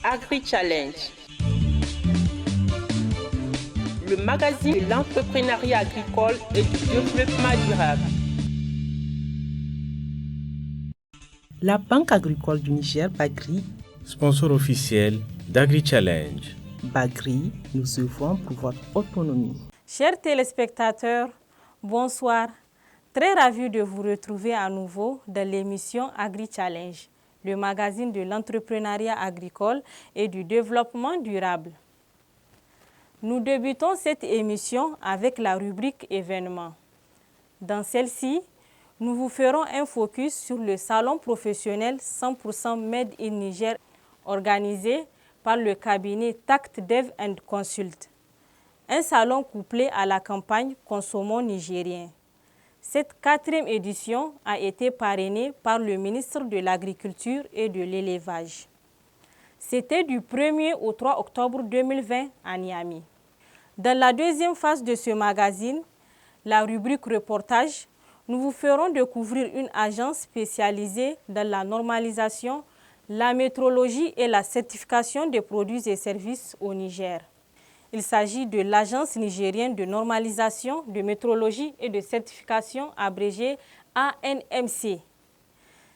Agri-Challenge, le magazine de l'entrepreneuriat agricole et du développement durable. La Banque agricole du Niger, Bagri, sponsor officiel d'Agri-Challenge. Bagri, nous œuvrons pour votre autonomie. Chers téléspectateurs, bonsoir. Très ravi de vous retrouver à nouveau dans l'émission Agri-Challenge, le magazine de l'entrepreneuriat agricole et du développement durable. Nous débutons cette émission avec la rubrique événements. Dans celle-ci, nous vous ferons un focus sur le salon professionnel 100% Made in Niger organisé par le cabinet Tact Dev & Consult. Un salon couplé à la campagne Consommons nigérien. Cette 4e édition a été parrainée par le ministre de l'Agriculture et de l'Élevage. C'était du 1er au 3 octobre 2020 à Niamey. Dans la deuxième phase de ce magazine, la rubrique reportage, nous vous ferons découvrir une agence spécialisée dans la normalisation, la métrologie et la certification des produits et services au Niger. Il s'agit de l'Agence nigérienne de normalisation, de métrologie et de certification abrégée ANMC.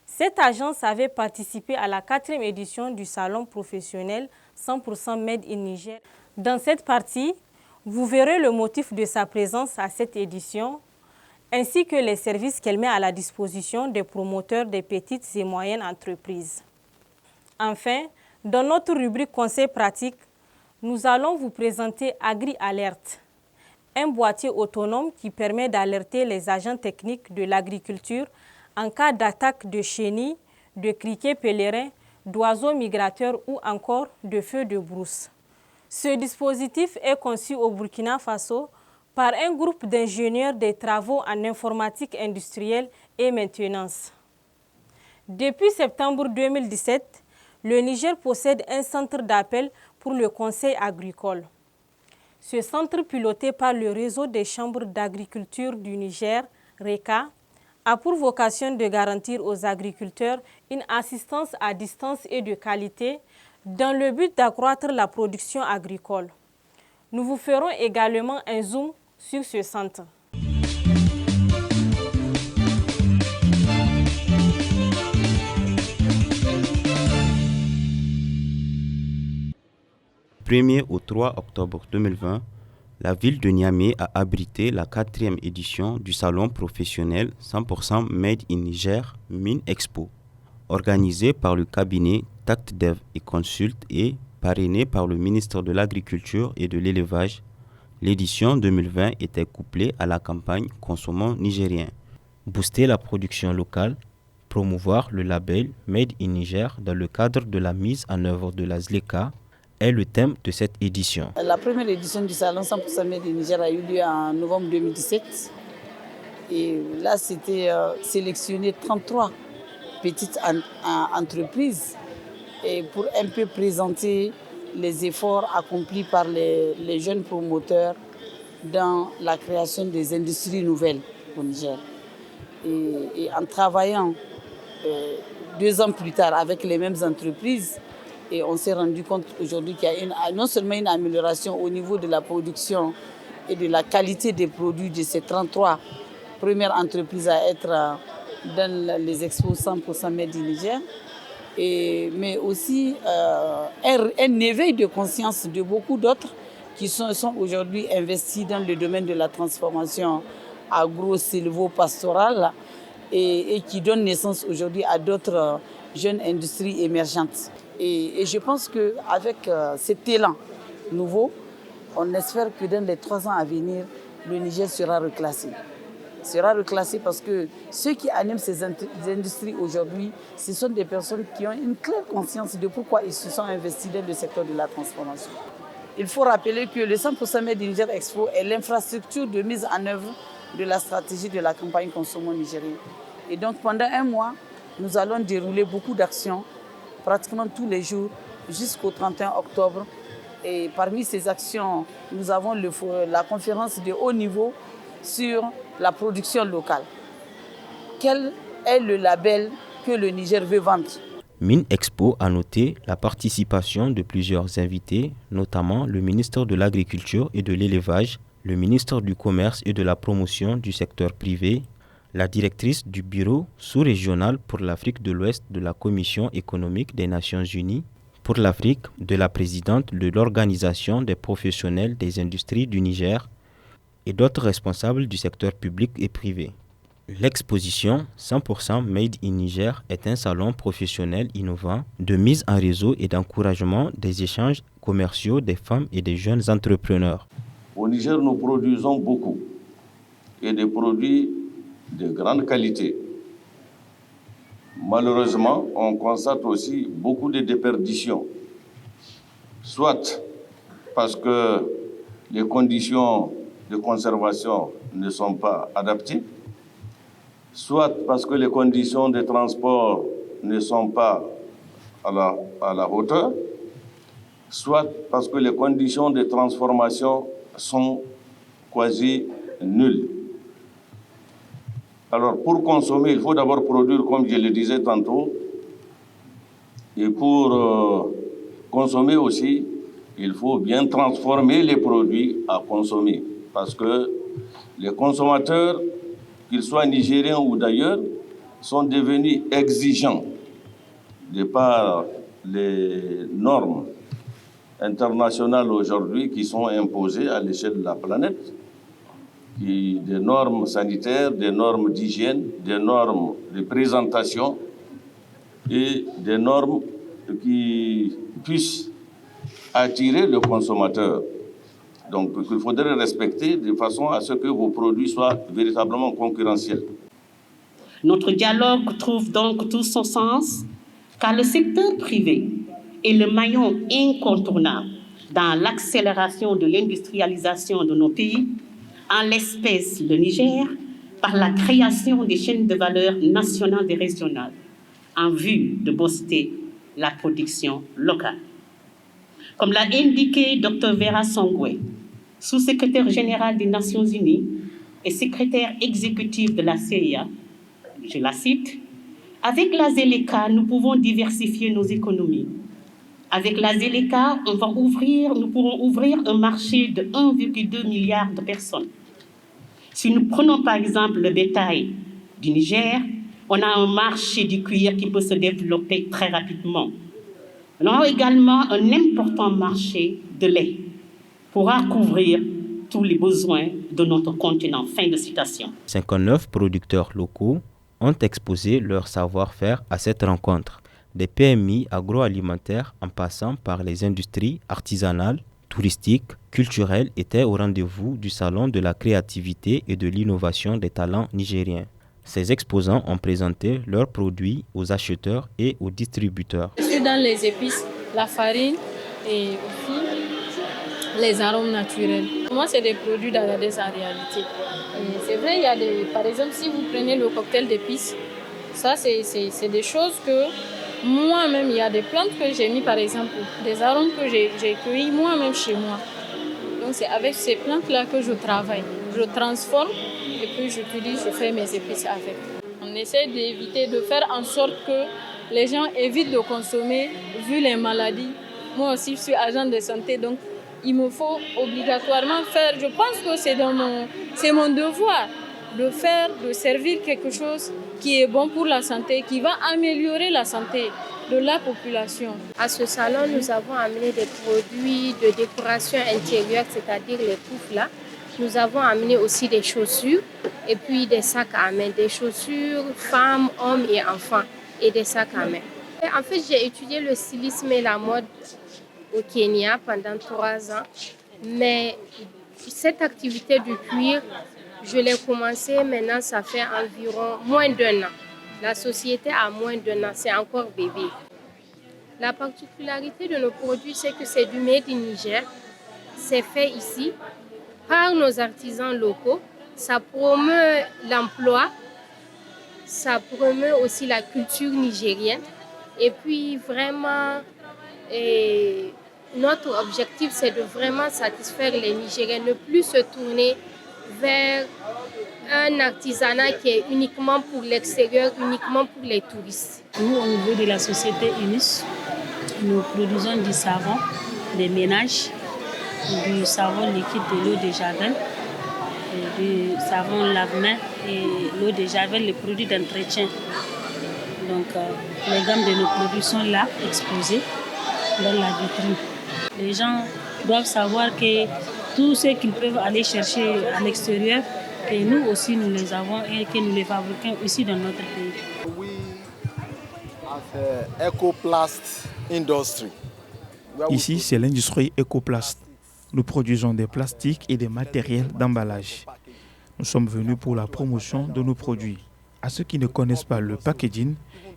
Cette agence avait participé à la 4e édition du salon professionnel 100% Made in Niger. Dans cette partie, vous verrez le motif de sa présence à cette édition, ainsi que les services qu'elle met à la disposition des promoteurs des petites et moyennes entreprises. Enfin, dans notre rubrique conseils pratiques, nous allons vous présenter AgriAlert, un boîtier autonome qui permet d'alerter les agents techniques de l'agriculture en cas d'attaque de chenilles, de criquets pèlerins, d'oiseaux migrateurs ou encore de feux de brousse. Ce dispositif est conçu au Burkina Faso par un groupe d'ingénieurs des travaux en informatique industrielle et maintenance. Depuis septembre 2017, le Niger possède un centre d'appel pour le conseil agricole. Ce centre, piloté par le réseau des chambres d'agriculture du Niger, RECA, a pour vocation de garantir aux agriculteurs une assistance à distance et de qualité dans le but d'accroître la production agricole. Nous vous ferons également un zoom sur ce centre. Du 1er au 3 octobre 2020, la ville de Niamey a abrité la 4e édition du salon professionnel 100% Made in Niger Mine Expo, organisé par le cabinet Tact Dev & Consult et parrainé par le ministre de l'Agriculture et de l'Élevage. L'édition 2020 était couplée à la campagne Consommons nigérien. Booster la production locale, promouvoir le label Made in Niger dans le cadre de la mise en œuvre de la ZLECA est le thème de cette édition. La première édition du salon 100% Made in Niger a eu lieu en novembre 2017. Et là, c'était sélectionné 33 petites entreprises et pour un peu présenter les efforts accomplis par les jeunes promoteurs dans la création des industries nouvelles au Niger. Et en travaillant 2 ans plus tard avec les mêmes entreprises, et on s'est rendu compte aujourd'hui qu'il y a non seulement une amélioration au niveau de la production et de la qualité des produits de ces 33 premières entreprises à être dans les expos 100% Made in Niger, mais aussi un éveil de conscience de beaucoup d'autres qui sont aujourd'hui investis dans le domaine de la transformation agro-sylvo-pastorale et qui donnent naissance aujourd'hui à d'autres jeunes industries émergentes. Et je pense qu'avec cet élan nouveau, on espère que dans les 3 ans à venir, le Niger sera reclassé. Sera reclassé parce que ceux qui animent ces industries aujourd'hui, ce sont des personnes qui ont une claire conscience de pourquoi ils se sont investis dans le secteur de la transformation. Il faut rappeler que le 100% Made in Niger Expo est l'infrastructure de mise en œuvre de la stratégie de la campagne Consommons nigérien. Et donc pendant 1 mois, nous allons dérouler beaucoup d'actions pratiquement tous les jours jusqu'au 31 octobre. Et parmi ces actions, nous avons la conférence de haut niveau sur la production locale. Quel est le label que le Niger veut vendre? MINExpo a noté la participation de plusieurs invités, notamment le ministre de l'Agriculture et de l'Élevage, le ministre du Commerce et de la Promotion du secteur privé, la directrice du Bureau sous-régional pour l'Afrique de l'Ouest de la Commission économique des Nations Unies pour l'Afrique, de la présidente de l'Organisation des professionnels des industries du Niger et d'autres responsables du secteur public et privé. L'exposition 100% Made in Niger est un salon professionnel innovant de mise en réseau et d'encouragement des échanges commerciaux des femmes et des jeunes entrepreneurs. Au Niger, nous produisons beaucoup et des produits de grande qualité. Malheureusement, on constate aussi beaucoup de déperditions, soit parce que les conditions de conservation ne sont pas adaptées, soit parce que les conditions de transport ne sont pas à la hauteur, soit parce que les conditions de transformation sont quasi nulles. Alors, pour consommer, il faut d'abord produire, comme je le disais tantôt, et pour consommer aussi, il faut bien transformer les produits à consommer, parce que les consommateurs, qu'ils soient nigériens ou d'ailleurs, sont devenus exigeants de par les normes internationales aujourd'hui qui sont imposées à l'échelle de la planète, des normes sanitaires, des normes d'hygiène, des normes de présentation et des normes qui puissent attirer le consommateur. Donc, il faudrait respecter de façon à ce que vos produits soient véritablement concurrentiels. Notre dialogue trouve donc tout son sens car le secteur privé est le maillon incontournable dans l'accélération de l'industrialisation de nos pays, en l'espèce le Niger, par la création des chaînes de valeur nationales et régionales, en vue de booster la production locale. Comme l'a indiqué Dr Vera Songwe, sous-secrétaire général des Nations Unies et secrétaire exécutif de la CIA, je la cite, « Avec la ZLECA, nous pouvons diversifier nos économies. Avec la ZLECA, nous pourrons ouvrir un marché de 1,2 milliard de personnes. Si nous prenons par exemple le bétail du Niger, on a un marché du cuir qui peut se développer très rapidement. Nous avons également un important marché de lait pourra couvrir tous les besoins de notre continent. » Fin de citation. 59 producteurs locaux ont exposé leur savoir-faire à cette rencontre. Des PMI agroalimentaires en passant par les industries artisanales, touristiques, culturelles étaient au rendez-vous du Salon de la créativité et de l'innovation des talents nigériens. Ces exposants ont présenté leurs produits aux acheteurs et aux distributeurs. Je suis dans les épices, la farine et aussi les arômes naturels. Moi, c'est des produits d'Agadez en réalité. Et c'est vrai, il y a par exemple, si vous prenez le cocktail d'épices, ça, c'est des choses que moi-même, il y a des plantes que j'ai mis, par exemple, des arômes que j'ai cueillis moi-même chez moi. Donc, c'est avec ces plantes-là que je travaille. Je transforme et puis j'utilise, je fais mes épices avec. On essaie d'éviter de faire en sorte que les gens évitent de consommer, vu les maladies. Moi aussi, je suis agent de santé, donc il me faut obligatoirement faire. Je pense que c'est mon devoir de servir quelque chose qui est bon pour la santé, qui va améliorer la santé de la population. À ce salon, nous avons amené des produits de décoration intérieure, c'est-à-dire les poufs là. Nous avons amené aussi des chaussures et puis des sacs à main, des chaussures femmes, hommes et enfants et des sacs à main. Et en fait, j'ai étudié le stylisme et la mode au Kenya pendant 3 ans, mais cette activité du cuir, je l'ai commencé maintenant, ça fait environ moins d'1 an. La société a moins d'1 an, c'est encore bébé. La particularité de nos produits, c'est que c'est du Made in Niger, c'est fait ici par nos artisans locaux. Ça promeut l'emploi, ça promeut aussi la culture nigérienne. Et puis vraiment, notre objectif, c'est de vraiment satisfaire les Nigériens, ne plus se tourner vers un artisanat qui est uniquement pour l'extérieur, uniquement pour les touristes. Nous, au niveau de la société UNIS, nous produisons du savon, des ménages, du savon liquide de l'eau de javel, du savon lave-main et l'eau de javel, les produits d'entretien. Donc, les gammes de nos produits sont là, exposées dans la vitrine. Les gens doivent savoir que tout ce qu'ils peuvent aller chercher à l'extérieur, que nous aussi nous les avons et que nous les fabriquons aussi dans notre pays. Ici, c'est l'industrie Ecoplast. Nous produisons des plastiques et des matériels d'emballage. Nous sommes venus pour la promotion de nos produits. À ceux qui ne connaissent pas le packaging,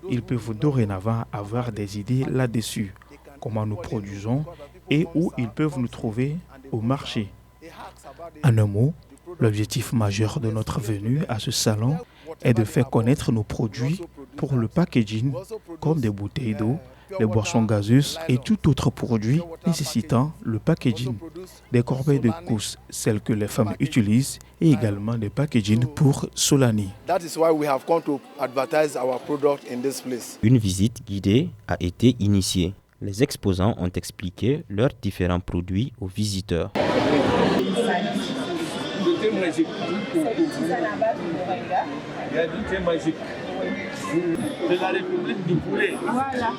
ils peuvent dorénavant avoir des idées là-dessus. Comment nous produisons et où ils peuvent nous trouver au marché. En un mot, l'objectif majeur de notre venue à ce salon est de faire connaître nos produits pour le packaging, comme des bouteilles d'eau, des boissons gazeuses et tout autre produit nécessitant le packaging. Des corbeilles de course, celles que les femmes utilisent, et également des packaging pour Solani. Une visite guidée a été initiée. Les exposants ont expliqué leurs différents produits aux visiteurs. De la République du poulet. Voilà.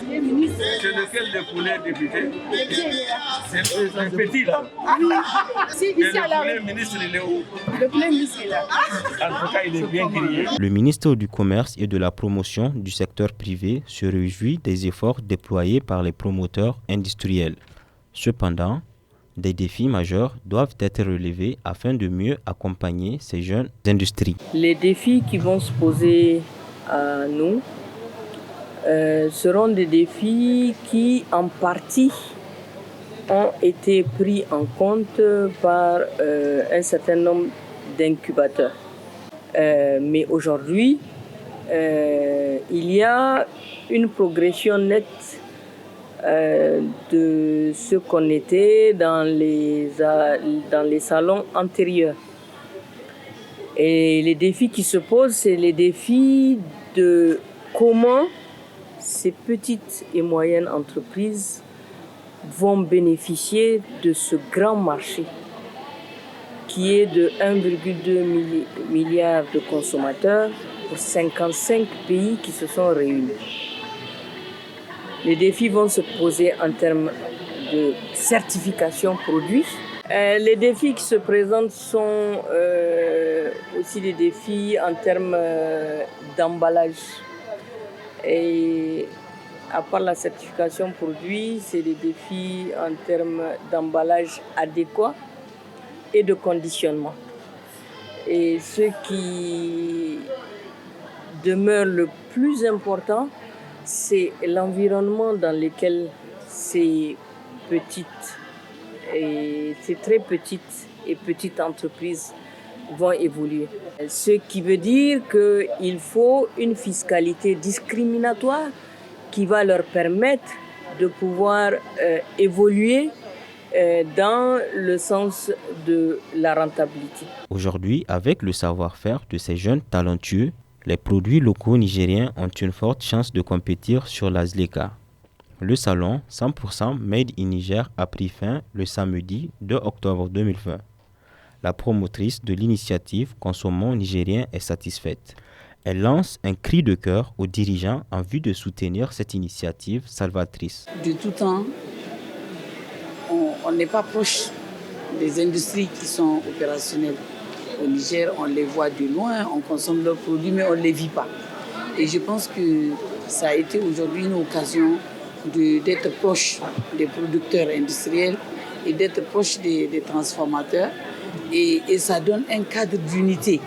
C'est lequel le poulet député? C'est un petit là. Si, ici le poulet ministre, il est où? Le poulet ministre est là. En tout cas, il est bien grillé. Le ministère du Commerce et de la Promotion du secteur privé se réjouit des efforts déployés par les promoteurs industriels. Cependant, des défis majeurs doivent être relevés afin de mieux accompagner ces jeunes industries. Les défis qui vont se poser à nous seront des défis qui, en partie, ont été pris en compte par un certain nombre d'incubateurs. Mais aujourd'hui, il y a une progression nette de ce qu'on était dans les salons antérieurs. Et les défis qui se posent, c'est les défis de comment ces petites et moyennes entreprises vont bénéficier de ce grand marché qui est de 1,2 milliard de consommateurs pour 55 pays qui se sont réunis. Les défis vont se poser en termes de certification produit. Les défis qui se présentent sont aussi des défis en termes d'emballage. Et à part la certification produit, c'est des défis en termes d'emballage adéquat et de conditionnement. Et ce qui demeure le plus important, c'est l'environnement dans lequel ces très petites et petites entreprises vont évoluer. Ce qui veut dire qu'il faut une fiscalité discriminatoire qui va leur permettre de pouvoir évoluer dans le sens de la rentabilité. Aujourd'hui, avec le savoir-faire de ces jeunes talentueux, les produits locaux nigériens ont une forte chance de compétir sur la ZLECA. Le salon 100% Made in Niger a pris fin le samedi 2 octobre 2020. La promotrice de l'initiative Consommons Nigérien est satisfaite. Elle lance un cri de cœur aux dirigeants en vue de soutenir cette initiative salvatrice. De tout temps, on n'est pas proche des industries qui sont opérationnelles. Au Niger, on les voit de loin, on consomme leurs produits, mais on ne les vit pas. Et je pense que ça a été aujourd'hui une occasion d'être proche des producteurs industriels et d'être proche des transformateurs. Et ça donne un cadre d'unité.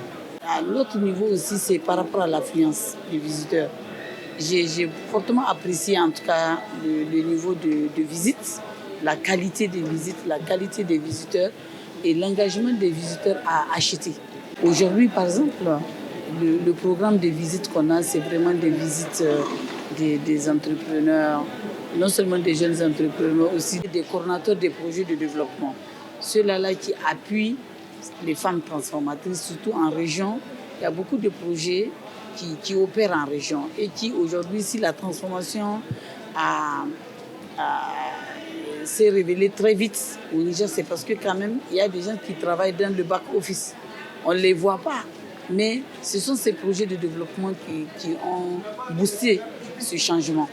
À l'autre niveau aussi, c'est par rapport à l'affluence des visiteurs. J'ai fortement apprécié en tout cas le niveau de visite, la qualité des visites, la qualité des visiteurs et l'engagement des visiteurs à acheter. Aujourd'hui, par exemple, le programme de visites qu'on a, c'est vraiment des visites des entrepreneurs, non seulement des jeunes entrepreneurs, mais aussi des coordinateurs des projets de développement. Ceux-là qui appuient les femmes transformatrices, surtout en région. Il y a beaucoup de projets qui opèrent en région et qui aujourd'hui, si la transformation s'est révélée très vite au Niger, c'est parce que quand même, il y a des gens qui travaillent dans le back-office. On ne les voit pas, mais ce sont ces projets de développement qui ont boosté ce changement.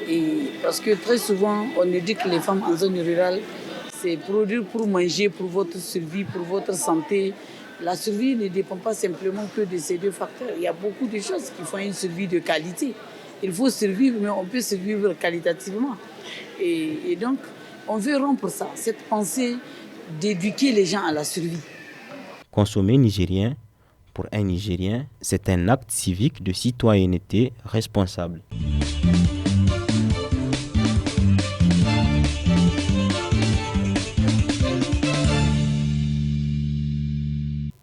Et parce que très souvent, on nous dit que les femmes en zone rurale, c'est produire pour manger, pour votre survie, pour votre santé. La survie ne dépend pas simplement que de ces deux facteurs. Il y a beaucoup de choses qui font une survie de qualité. Il faut survivre, mais on peut survivre qualitativement. Et donc, on veut rompre ça, cette pensée d'éduquer les gens à la survie. Consommer nigérien, pour un Nigérien, c'est un acte civique de citoyenneté responsable.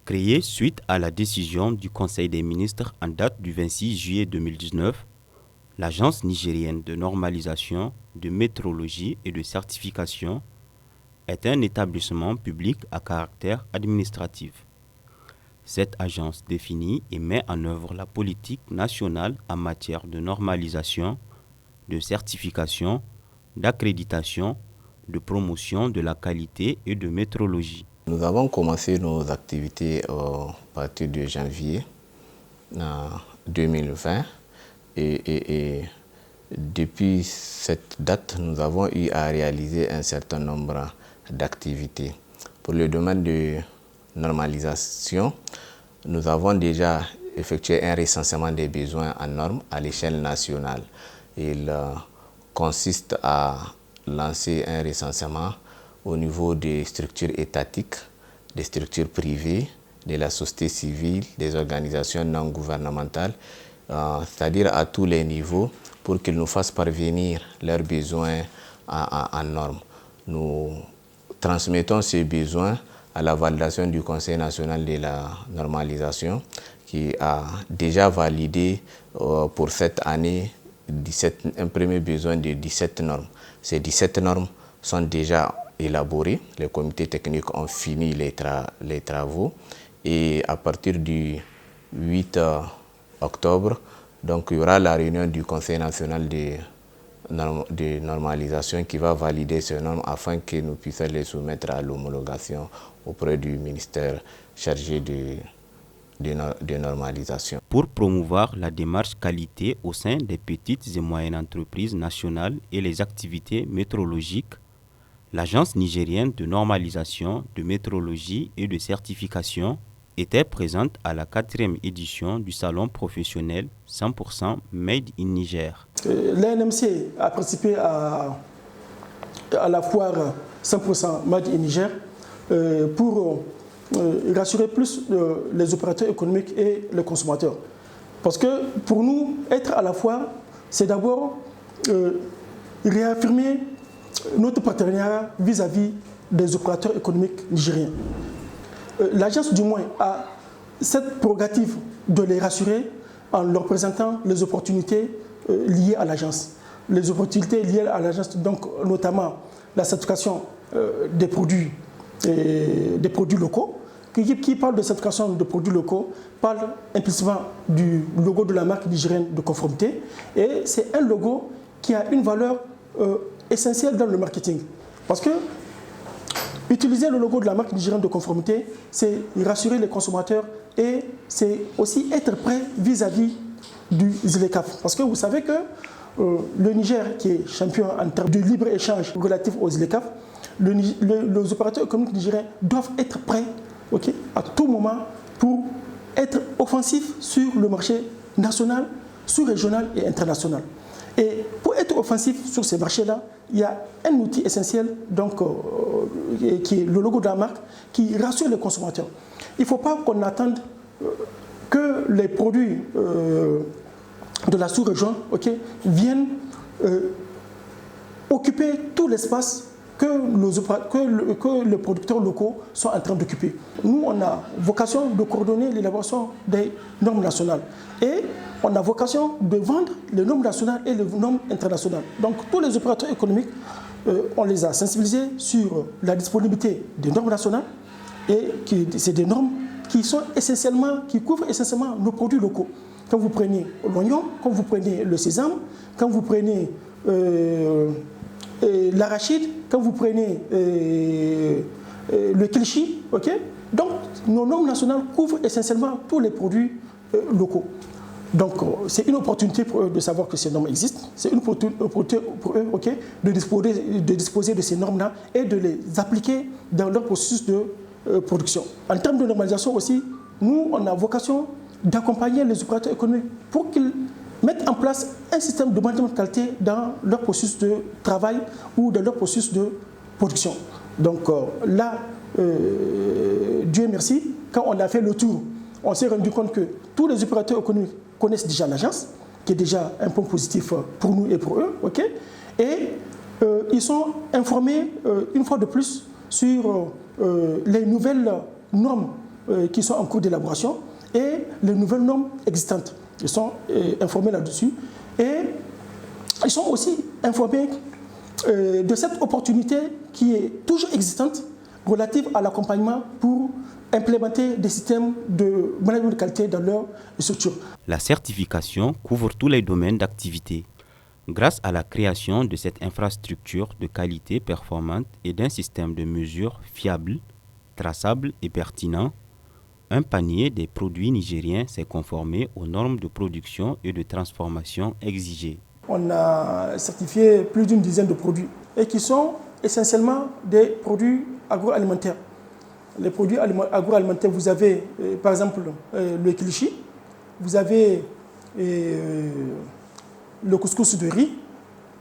Créée suite à la décision du Conseil des ministres en date du 26 juillet 2019, l'Agence nigérienne de normalisation, de métrologie et de certification est un établissement public à caractère administratif. Cette agence définit et met en œuvre la politique nationale en matière de normalisation, de certification, d'accréditation, de promotion de la qualité et de métrologie. Nous avons commencé nos activités à partir de janvier 2020 et depuis cette date, nous avons eu à réaliser un certain nombre d'activités. Pour le domaine de normalisation, nous avons déjà effectué un recensement des besoins en normes à l'échelle nationale. Il consiste à lancer un recensement au niveau des structures étatiques, des structures privées, de la société civile, des organisations non gouvernementales, c'est-à-dire à tous les niveaux, pour qu'ils nous fassent parvenir leurs besoins en normes. Nous transmettons ces besoins à la validation du Conseil national de la normalisation, qui a déjà validé pour cette année un premier besoin de 17 normes. Ces 17 normes sont déjà élaborées, les comités techniques ont fini les travaux et à partir du 8 octobre, donc, il y aura la réunion du Conseil national de normalisation qui va valider ces normes afin que nous puissions les soumettre à l'homologation auprès du ministère chargé de normalisation. Pour promouvoir la démarche qualité au sein des petites et moyennes entreprises nationales et les activités métrologiques, l'Agence nigérienne de normalisation, de métrologie et de certification était présente à la 4e édition du salon professionnel 100% Made in Niger. L'ANMC a participé à la foire 100% Made in Niger pour rassurer plus les opérateurs économiques et les consommateurs. Parce que pour nous, être à la foire, c'est d'abord réaffirmer notre partenariat vis-à-vis des opérateurs économiques nigériens. L'agence, du moins, a cette prérogative de les rassurer en leur présentant les opportunités liées à l'agence. Les opportunités liées à l'agence, donc notamment la certification des produits locaux. Qui parle de certification de produits locaux parle implicitement du logo de la marque nigérienne de conformité. Et c'est un logo qui a une valeur essentielle dans le marketing. Parce que utiliser le logo de la marque nigérienne de conformité, c'est rassurer les consommateurs et c'est aussi être prêt vis-à-vis du ZLECAf. Parce que vous savez que le Niger, qui est champion en termes de libre-échange relatif aux ZLECAf, les opérateurs économiques nigériens doivent être prêts à tout moment pour être offensifs sur le marché national, sous-régional et international. Et pour être offensif sur ces marchés-là, il y a un outil essentiel donc, qui est le logo de la marque qui rassure les consommateurs. Il ne faut pas qu'on attende que les produits de la sous-région viennent occuper tout l'espace que les producteurs locaux sont en train d'occuper. Nous, on a vocation de coordonner l'élaboration des normes nationales. Et on a vocation de vendre les normes nationales et les normes internationales. Donc tous les opérateurs économiques, on les a sensibilisés sur la disponibilité des normes nationales Et c'est des normes qui couvrent essentiellement nos produits locaux. Quand vous prenez l'oignon, quand vous prenez le sésame, quand vous prenez l'arachide, quand vous prenez le kilchi, ok? Donc nos normes nationales couvrent essentiellement tous les produits locaux. Donc c'est une opportunité pour eux de savoir que ces normes existent, c'est une opportunité pour eux, ok, de disposer de ces normes-là et de les appliquer dans leur processus de production. En termes de normalisation aussi, nous on a vocation d'accompagner les opérateurs économiques pour qu'ils mettent en place un système de management de qualité dans leur processus de travail ou dans leur processus de production. Donc là, Dieu merci, quand on a fait le tour, on s'est rendu compte que tous les opérateurs économiques connaissent déjà l'agence, qui est déjà un point positif pour nous et pour eux, ok? Et ils sont informés une fois de plus sur les nouvelles normes qui sont en cours d'élaboration et les nouvelles normes existantes. Ils sont informés là-dessus et ils sont aussi informés de cette opportunité qui est toujours existante relative à l'accompagnement pour implémenter des systèmes de management de qualité dans leur structure. La certification couvre tous les domaines d'activité. Grâce à la création de cette infrastructure de qualité performante et d'un système de mesure fiable, traçable et pertinent, un panier des produits nigériens s'est conformé aux normes de production et de transformation exigées. On a certifié plus d'une dizaine de produits et qui sont essentiellement des produits agroalimentaires. Les produits agroalimentaires, vous avez par exemple le kilchi, vous avez le couscous de riz,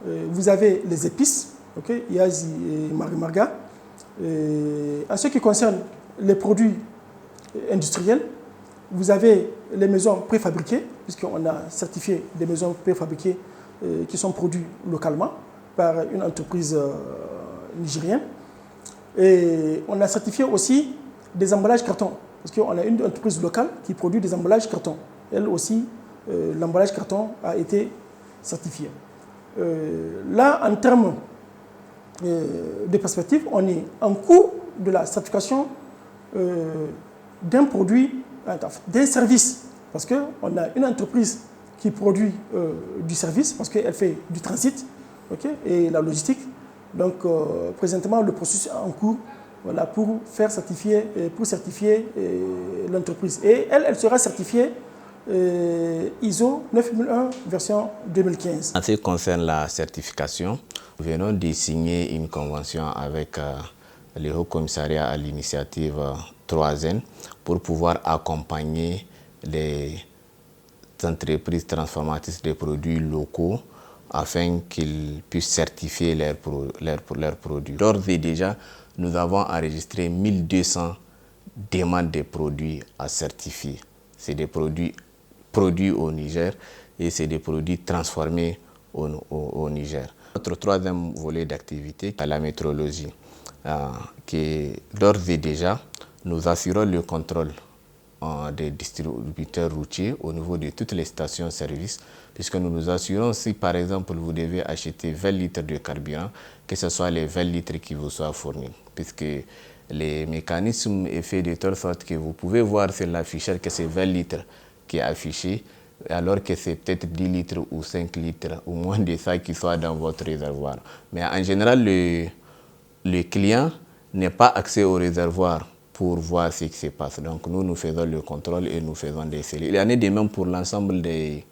vous avez les épices, okay, yazi et marimarga. En ce qui concerne les produits industriels, vous avez les maisons préfabriquées, puisqu'on a certifié des maisons préfabriquées qui sont produites localement par une entreprise nigérienne. Et on a certifié aussi des emballages carton, parce qu'on a une entreprise locale qui produit des emballages carton. Elle aussi, l'emballage carton a été certifié. Là, en termes de perspective, on est en cours de la certification d'un produit, d'un service, parce qu'on a une entreprise qui produit du service, parce qu'elle fait du transit, okay, et la logistique. Donc, présentement, le processus est en cours, voilà, pour certifier l'entreprise. Et elle sera certifiée ISO 9001 version 2015. En ce qui concerne la certification, nous venons de signer une convention avec le Haut Commissariat à l'initiative 3N pour pouvoir accompagner les entreprises transformatrices de produits locaux afin qu'ils puissent certifier leurs produits. D'ores et déjà, nous avons enregistré 1200 demandes de produits à certifier. C'est des produits produits au Niger et c'est des produits transformés au Niger. Notre troisième volet d'activité est la métrologie, qui d'ores et déjà, nous assurons le contrôle des distributeurs routiers au niveau de toutes les stations-service, puisque nous nous assurons si par exemple vous devez acheter 20 litres de carburant, que ce soit les 20 litres qui vous soient fournis, puisque les mécanismes est fait de telle sorte que vous pouvez voir sur l'affichage que c'est 20 litres qui est affiché, alors que c'est peut-être 10 litres ou 5 litres ou moins de ça qui soit dans votre réservoir. Mais en général, le client n'a pas accès au réservoir pour voir ce qui se passe. Donc nous faisons le contrôle et nous faisons des scellés. Il y en a de même pour l'ensemble des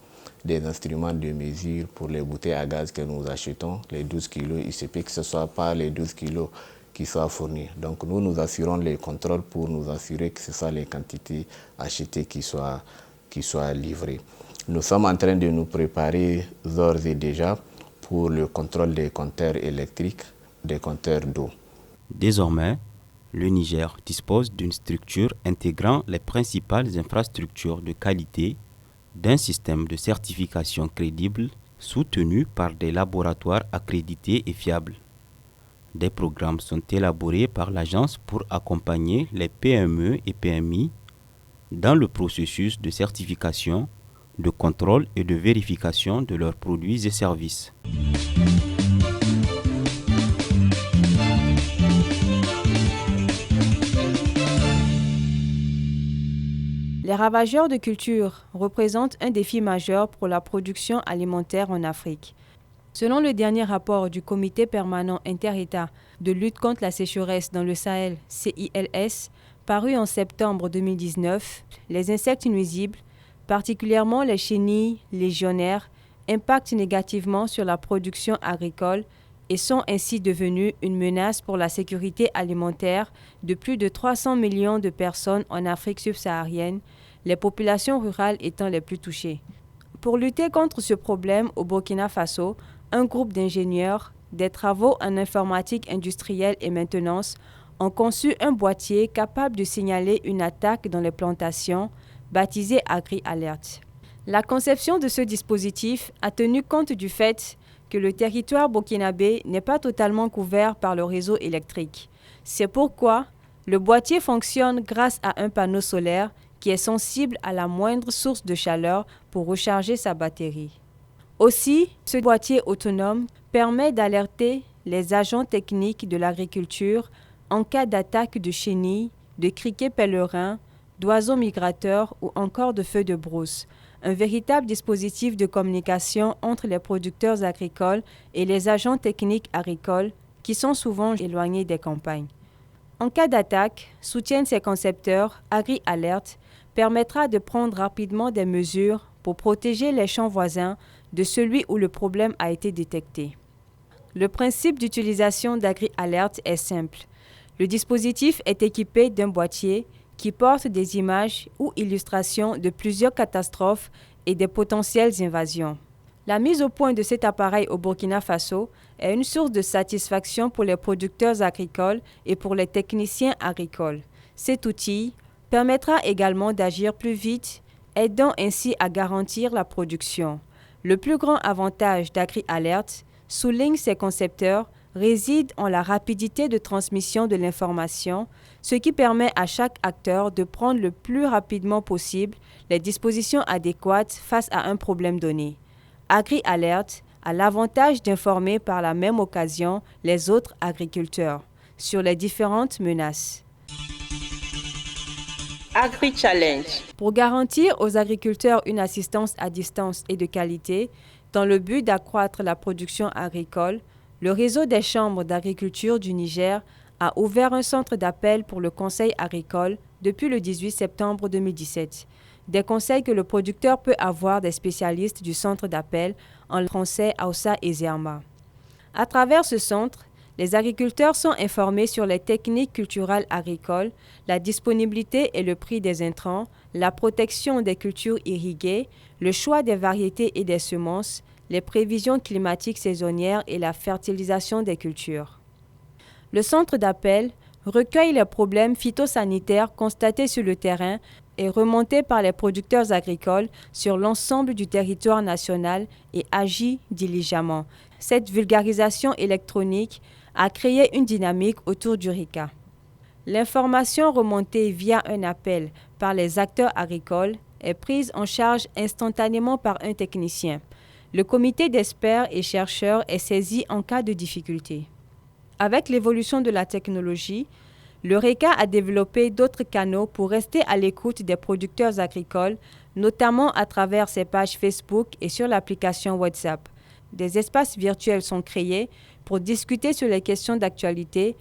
instruments de mesure, pour les bouteilles à gaz que nous achetons, les 12 kilos, il se peut que ce ne soit pas les 12 kilos qui soient fournis. Donc nous assurons les contrôles pour nous assurer que ce soit les quantités achetées qui soient livrées. Nous sommes en train de nous préparer d'ores et déjà pour le contrôle des compteurs électriques, des compteurs d'eau. Désormais, le Niger dispose d'une structure intégrant les principales infrastructures de qualité, d'un système de certification crédible soutenu par des laboratoires accrédités et fiables. Des programmes sont élaborés par l'agence pour accompagner les PME et PMI dans le processus de certification, de contrôle et de vérification de leurs produits et services. Les ravageurs de culture représentent un défi majeur pour la production alimentaire en Afrique. Selon le dernier rapport du Comité permanent inter-État de lutte contre la sécheresse dans le Sahel, CILS, paru en septembre 2019, les insectes nuisibles, particulièrement les chenilles légionnaires, impactent négativement sur la production agricole et sont ainsi devenus une menace pour la sécurité alimentaire de plus de 300 millions de personnes en Afrique subsaharienne, les populations rurales étant les plus touchées. Pour lutter contre ce problème au Burkina Faso, un groupe d'ingénieurs, des travaux en informatique industrielle et maintenance ont conçu un boîtier capable de signaler une attaque dans les plantations, baptisé AgriAlert. La conception de ce dispositif a tenu compte du fait que le territoire burkinabé n'est pas totalement couvert par le réseau électrique. C'est pourquoi le boîtier fonctionne grâce à un panneau solaire qui est sensible à la moindre source de chaleur pour recharger sa batterie. Aussi, ce boîtier autonome permet d'alerter les agents techniques de l'agriculture en cas d'attaque de chenilles, de criquets pèlerins, d'oiseaux migrateurs ou encore de feux de brousse. Un véritable dispositif de communication entre les producteurs agricoles et les agents techniques agricoles qui sont souvent éloignés des campagnes. En cas d'attaque, soutiennent ses concepteurs, AgriAlert permettra de prendre rapidement des mesures pour protéger les champs voisins de celui où le problème a été détecté. Le principe d'utilisation d'AgriAlert est simple. Le dispositif est équipé d'un boîtier qui porte des images ou illustrations de plusieurs catastrophes et des potentielles invasions. La mise au point de cet appareil au Burkina Faso est une source de satisfaction pour les producteurs agricoles et pour les techniciens agricoles. Cet outil permettra également d'agir plus vite, aidant ainsi à garantir la production. Le plus grand avantage d'AgriAlert, soulignent ses concepteurs, réside en la rapidité de transmission de l'information, ce qui permet à chaque acteur de prendre le plus rapidement possible les dispositions adéquates face à un problème donné. AgriAlert a l'avantage d'informer par la même occasion les autres agriculteurs sur les différentes menaces. AgriChallenge. Pour garantir aux agriculteurs une assistance à distance et de qualité, dans le but d'accroître la production agricole, le réseau des chambres d'agriculture du Niger a ouvert un centre d'appel pour le conseil agricole depuis le 18 septembre 2017. Des conseils que le producteur peut avoir des spécialistes du centre d'appel en français Hausa et Zerma. À travers ce centre, les agriculteurs sont informés sur les techniques culturales agricoles, la disponibilité et le prix des intrants, la protection des cultures irriguées, le choix des variétés et des semences, les prévisions climatiques saisonnières et la fertilisation des cultures. Le centre d'appel recueille les problèmes phytosanitaires constatés sur le terrain et remontés par les producteurs agricoles sur l'ensemble du territoire national et agit diligemment. Cette vulgarisation électronique a créé une dynamique autour du RICA. L'information remontée via un appel par les acteurs agricoles est prise en charge instantanément par un technicien. Le comité d'experts et chercheurs est saisi en cas de difficulté. Avec l'évolution de la technologie, le RECA a développé d'autres canaux pour rester à l'écoute des producteurs agricoles, notamment à travers ses pages Facebook et sur l'application WhatsApp. Des espaces virtuels sont créés pour discuter sur les questions d'actualité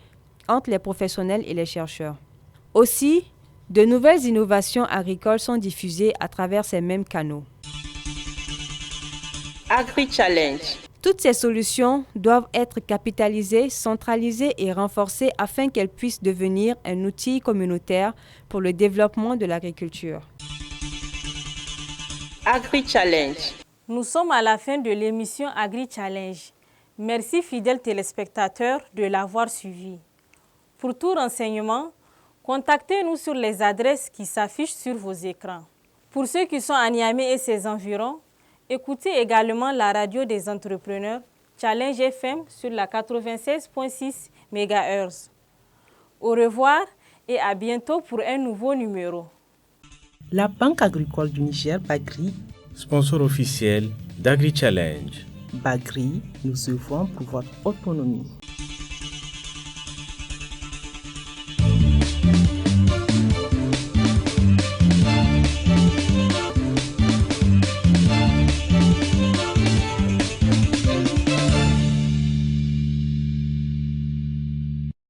entre les professionnels et les chercheurs. Aussi, de nouvelles innovations agricoles sont diffusées à travers ces mêmes canaux. AgriChallenge. Toutes ces solutions doivent être capitalisées, centralisées et renforcées afin qu'elles puissent devenir un outil communautaire pour le développement de l'agriculture. AgriChallenge. Nous sommes à la fin de l'émission AgriChallenge. Merci fidèles téléspectateurs de l'avoir suivi. Pour tout renseignement, contactez-nous sur les adresses qui s'affichent sur vos écrans. Pour ceux qui sont à Niamey et ses environs, écoutez également la radio des entrepreneurs Challenge FM sur la 96.6 MHz. Au revoir et à bientôt pour un nouveau numéro. La Banque agricole du Niger, Bagri, sponsor officiel d'AgriChallenge. Bagri, nous œuvrons pour votre autonomie.